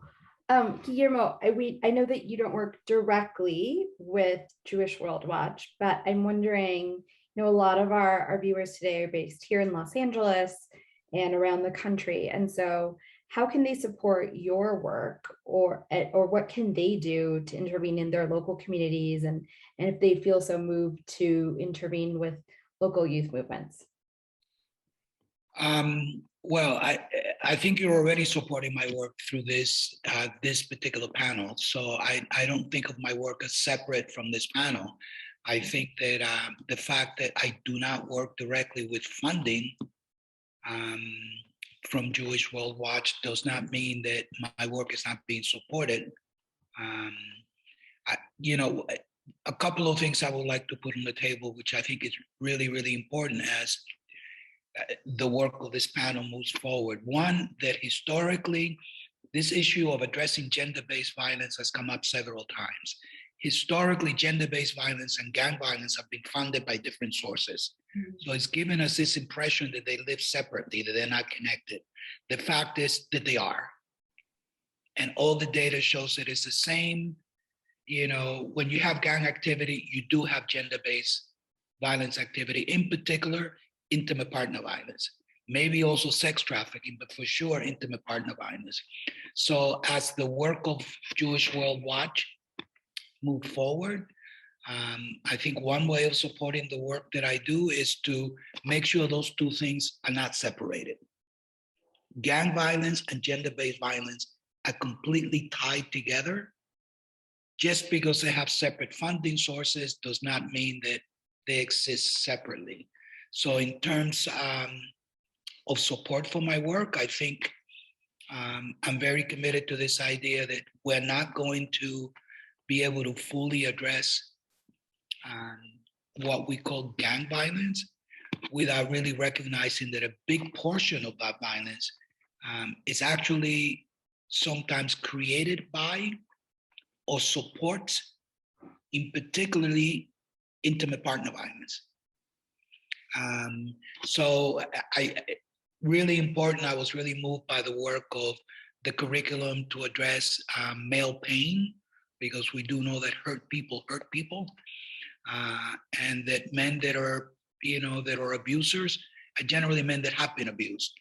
Guillermo, I know that you don't work directly with Jewish World Watch, but I'm wondering, a lot of our viewers today are based here in Los Angeles and around the country. And so how can they support your work, or what can they do to intervene in their local communities, and if they feel so moved to intervene with local youth movements? Well, I think you're already supporting my work through this particular panel. So I don't think of my work as separate from this panel. I think that the fact that I do not work directly with funding from Jewish World Watch does not mean that my work is not being supported. A couple of things I would like to put on the table, which I think is really, really important as the work of this panel moves forward. One, that historically, this issue of addressing gender-based violence has come up several times. Historically, gender-based violence and gang violence have been funded by different sources. Mm-hmm. So it's given us this impression that they live separately, that they're not connected. The fact is that they are. And all the data shows that it's the same. When you have gang activity, you do have gender-based violence activity, in particular, intimate partner violence, maybe also sex trafficking, but for sure, intimate partner violence. So as the work of Jewish World Watch moved forward, I think one way of supporting the work that I do is to make sure those two things are not separated. Gang violence and gender-based violence are completely tied together. Just because they have separate funding sources does not mean that they exist separately. So in terms of support for my work, I think I'm very committed to this idea that we're not going to be able to fully address what we call gang violence without really recognizing that a big portion of that violence is actually sometimes created by or supports, in particularly, intimate partner violence. So really important, I was really moved by the work of the curriculum to address male pain, because we do know that hurt people, and that men that are, that are abusers are generally men that have been abused.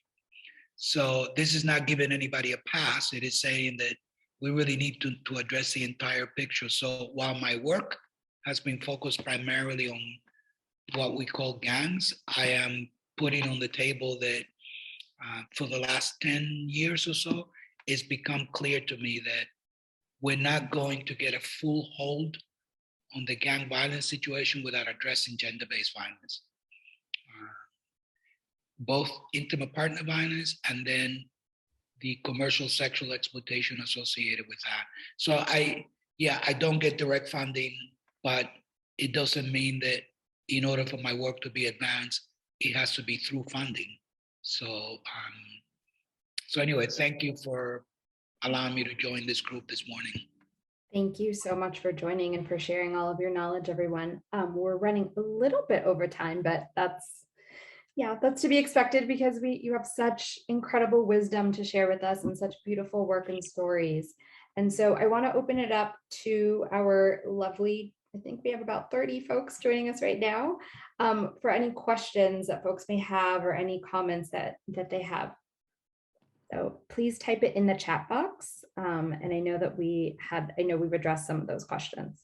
So this is not giving anybody a pass. It is saying that we really need to address the entire picture. So while my work has been focused primarily on what we call gangs, I am putting on the table that for the last 10 years or so, it's become clear to me that we're not going to get a full hold on the gang violence situation without addressing gender-based violence. Both intimate partner violence and then the commercial sexual exploitation associated with that. So I don't get direct funding, but it doesn't mean that in order for my work to be advanced, it has to be through funding. So anyway, thank you for allowing me to join this group this morning. Thank you so much for joining and for sharing all of your knowledge, everyone. We're running a little bit over time, but that's to be expected, because you have such incredible wisdom to share with us and such beautiful work and stories. And so I want to open it up to our lovely, I think we have about 30 folks joining us right now, for any questions that folks may have or any comments that they have. So please type it in the chat box. And I know that we've addressed some of those questions.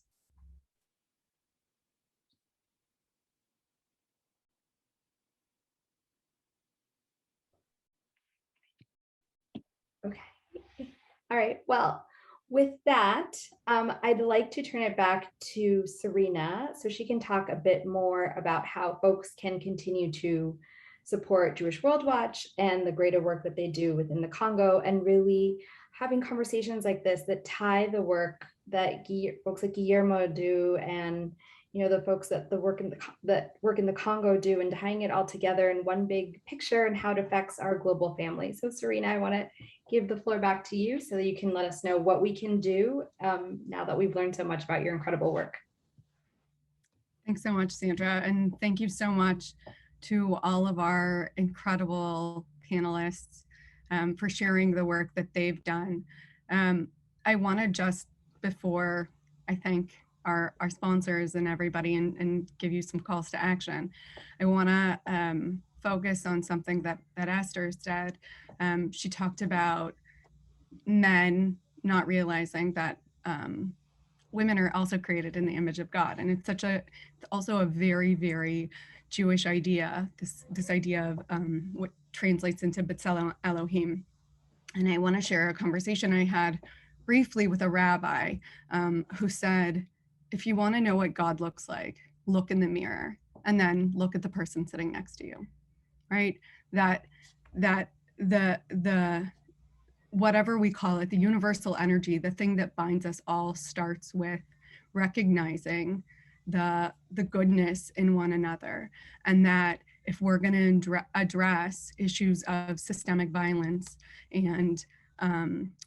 Okay. All right. Well, with that, I'd like to turn it back to Serena so she can talk a bit more about how folks can continue to support Jewish World Watch and the greater work that they do within the Congo, and really having conversations like this that tie the work that folks like Guillermo do, and the folks that work in the Congo do, and tying it all together in one big picture and how it affects our global family. So Serena, I want to give the floor back to you so that you can let us know what we can do now that we've learned so much about your incredible work. Thanks so much, Sandra. And thank you so much to all of our incredible panelists for sharing the work that they've done. I want to just, before I thank our sponsors and everybody and give you some calls to action, I want to focus on something that Esther said. She talked about men not realizing that women are also created in the image of God. And it's also a very, very Jewish idea, this idea of what translates into B'Tselem Elohim. And I want to share a conversation I had briefly with a rabbi who said, if you want to know what God looks like, look in the mirror and then look at the person sitting next to you, right? That the whatever we call it, the universal energy, the thing that binds us all starts with recognizing the goodness in one another. And that if we're going to address issues of systemic violence and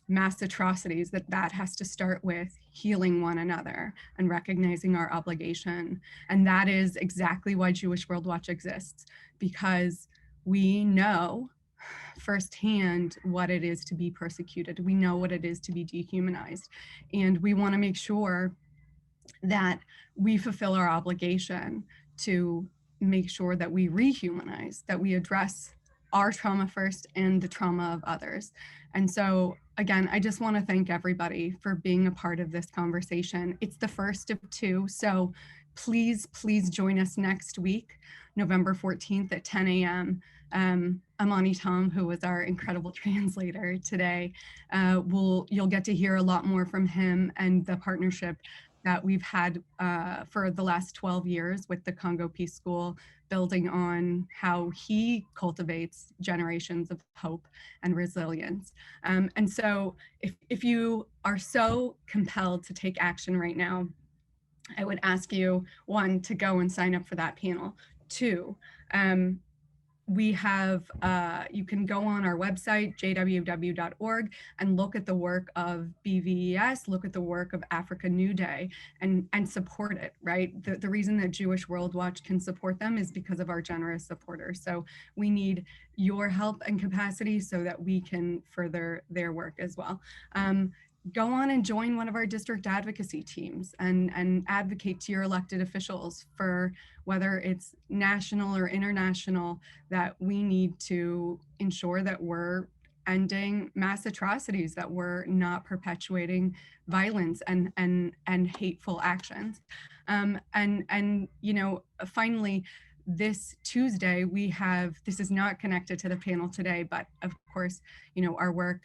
mass atrocities, that has to start with healing one another and recognizing our obligation. And that is exactly why Jewish World Watch exists, because we know firsthand what it is to be persecuted. We know what it is to be dehumanized. And we want to make sure that we fulfill our obligation to make sure that we rehumanize, that we address our trauma first and the trauma of others. And so, again, I just want to thank everybody for being a part of this conversation. It's the first of two. So please join us next week, November 14th at 10 a.m. Amani Tom, who was our incredible translator today, you'll get to hear a lot more from him and the partnership that we've had for the last 12 years with the Congo Peace School, building on how he cultivates generations of hope and resilience. And so if you are so compelled to take action right now, I would ask you, one, to go and sign up for that panel. Two, we have, you can go on our website, jww.org, and look at the work of BVES, look at the work of Africa New Day, and support it, right? The reason that Jewish World Watch can support them is because of our generous supporters. So we need your help and capacity so that we can further their work as well. Go on and join one of our district advocacy teams and advocate to your elected officials for whether it's national or international, that we need to ensure that we're ending mass atrocities, that we're not perpetuating violence and hateful actions. And you know, finally, this Tuesday, this is not connected to the panel today, but of course, you know, our work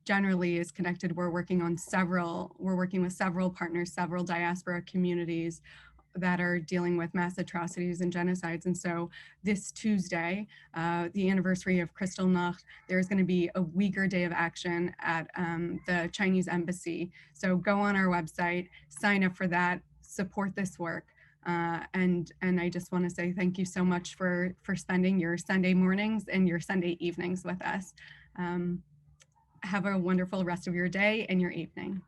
generally is connected. We're working with several partners, several diaspora communities that are dealing with mass atrocities and genocides. And so this Tuesday, the anniversary of Kristallnacht, there's going to be a Uyghur Day of Action at the Chinese Embassy. So go on our website, sign up for that, support this work. And I just want to say thank you so much for spending your Sunday mornings and your Sunday evenings with us. Have a wonderful rest of your day and your evening.